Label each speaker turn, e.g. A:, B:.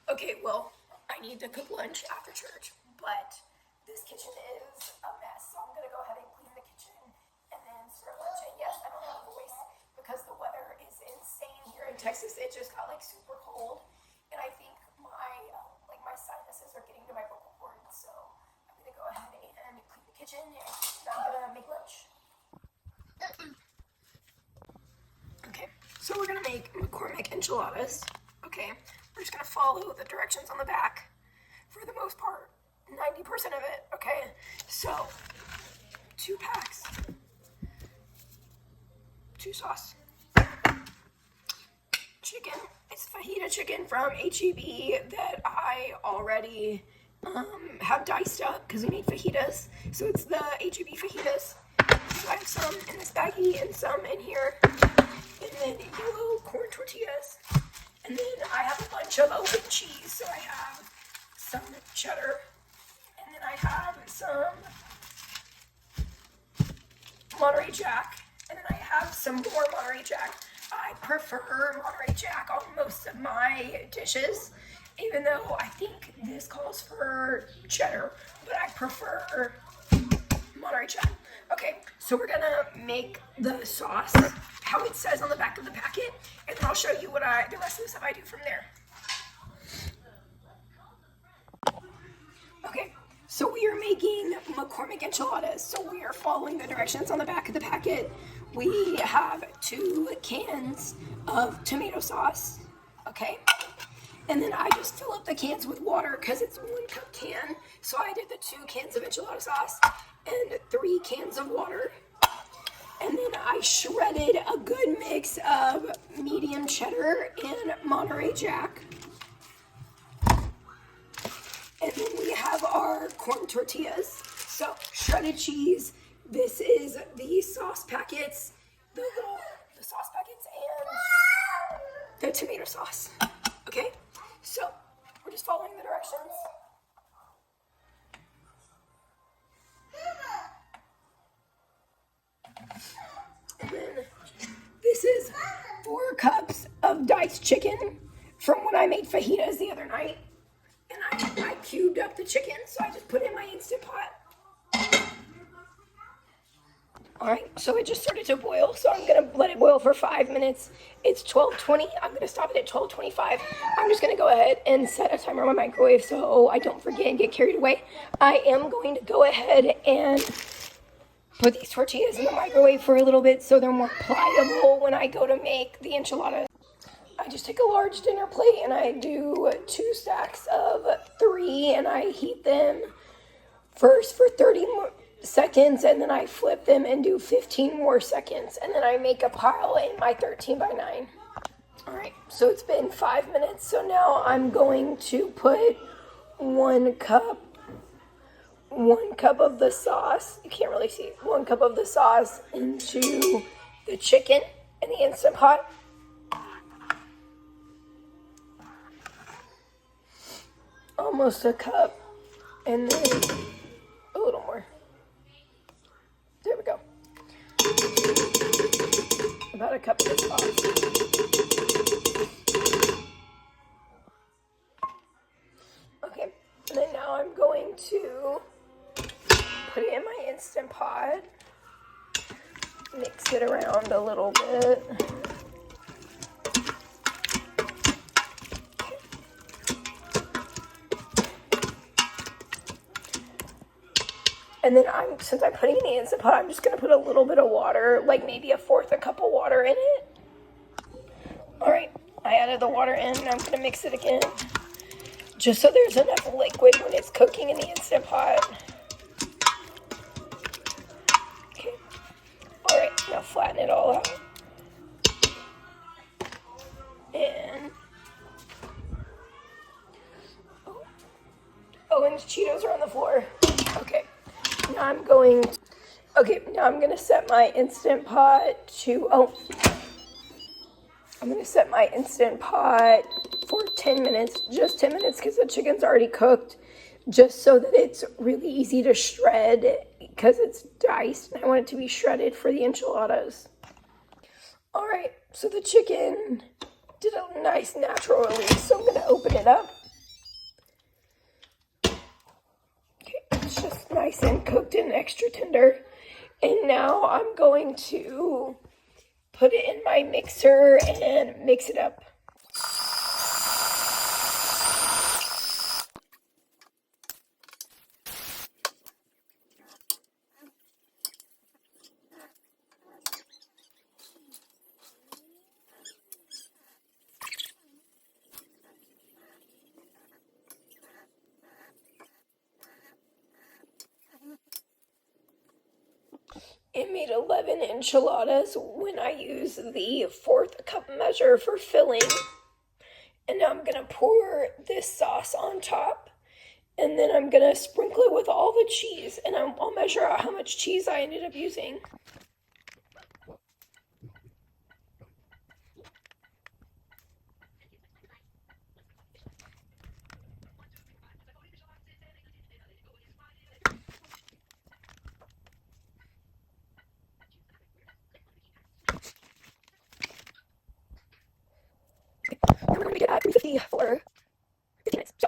A: Okay, well, I need to cook lunch after church, but this kitchen is a mess, so I'm gonna go ahead and clean the kitchen and then start lunch. And yes, I don't have a voice because the weather is insane here in Texas. It just got like super cold, and I think my sinuses are getting to my vocal cords. So I'm gonna go ahead and clean the kitchen, and I'm gonna make lunch. Okay, so we're gonna make McCormick Enchiladas. Okay, we're just gonna follow the directions on the back for the most part, 90% of it. Okay, so 2 packs, 2 sauce, chicken. It's fajita chicken from HEB that I already have diced up because we made fajitas. So it's the HEB fajitas. So I have some in this baggie and some in here. And then yellow corn tortillas. And then I have a bunch of open cheese. So I have some cheddar. And then I have some Monterrey Jack. And then I have some more Monterey Jack. I prefer Monterey Jack on most of my dishes, even though I think this calls for cheddar, but I prefer Monterey Jack. Okay, so we're gonna make the sauce how it says on the back of the packet, and then I'll show you what the rest of the stuff I do from there. Okay, so we are making McCormick Enchiladas. So we are following the directions on the back of the packet. We have 2 cans of tomato sauce, okay? And then I just fill up the cans with water because it's a 1 cup can. So I did the 2 cans of enchilada sauce and 3 cans of water. And then I shredded a good mix of medium cheddar and Monterey Jack. And then we have our corn tortillas. So shredded cheese. This is the sauce packets, the sauce packets and the tomato sauce. Okay, so we're just following the directions. And then this is 4 cups of diced chicken from when I made fajitas the other night. And I cubed up the chicken, so I just put it in my Instant Pot. Alright, so it just started to boil, so I'm going to let it boil for 5 minutes. It's 12:20. I'm going to stop it at 12:25. I'm just going to go ahead and set a timer on my microwave so I don't forget and get carried away. I am going to go ahead and put these tortillas in the microwave for a little bit so they're more pliable when I go to make the enchiladas. I just take a large dinner plate and I do 2 stacks of 3 and I heat them first for 30 seconds and then I flip them and do 15 more seconds and then I make a pile in my 13x9. Alright, so it's been 5 minutes, so now I'm going to put 1 cup of the sauce, you can't really see, 1 cup of the sauce into the chicken in the Instant Pot. Almost a cup, and then a little more. There we go. About a cup of sauce. Okay, and then now I'm going to put it in my Instant Pot, mix it around a little bit. And then since I'm putting it in the Instant Pot, I'm just going to put a little bit of water, like maybe 1/4 cup of water in it. Alright, I added the water in, and I'm going to mix it again. Just so there's enough liquid when it's cooking in the Instant Pot. Okay. Alright, now flatten it all out. And and the Cheetos are on the floor. Okay. Now I'm going to set my Instant Pot to, I'm going to set my Instant Pot for 10 minutes, just 10 minutes because the chicken's already cooked, just so that it's really easy to shred because it's diced and I want it to be shredded for the enchiladas. Alright, so the chicken did a nice natural release, so I'm going to open it up nice and cooked and extra tender. And now I'm going to put it in my mixer and mix it up. It made 11 enchiladas when I use the 4th cup measure for filling. And now I'm going to pour this sauce on top. And then I'm going to sprinkle it with all the cheese. And I'll measure out how much cheese I ended up using. And we're going to make it at 350 for 15 minutes. So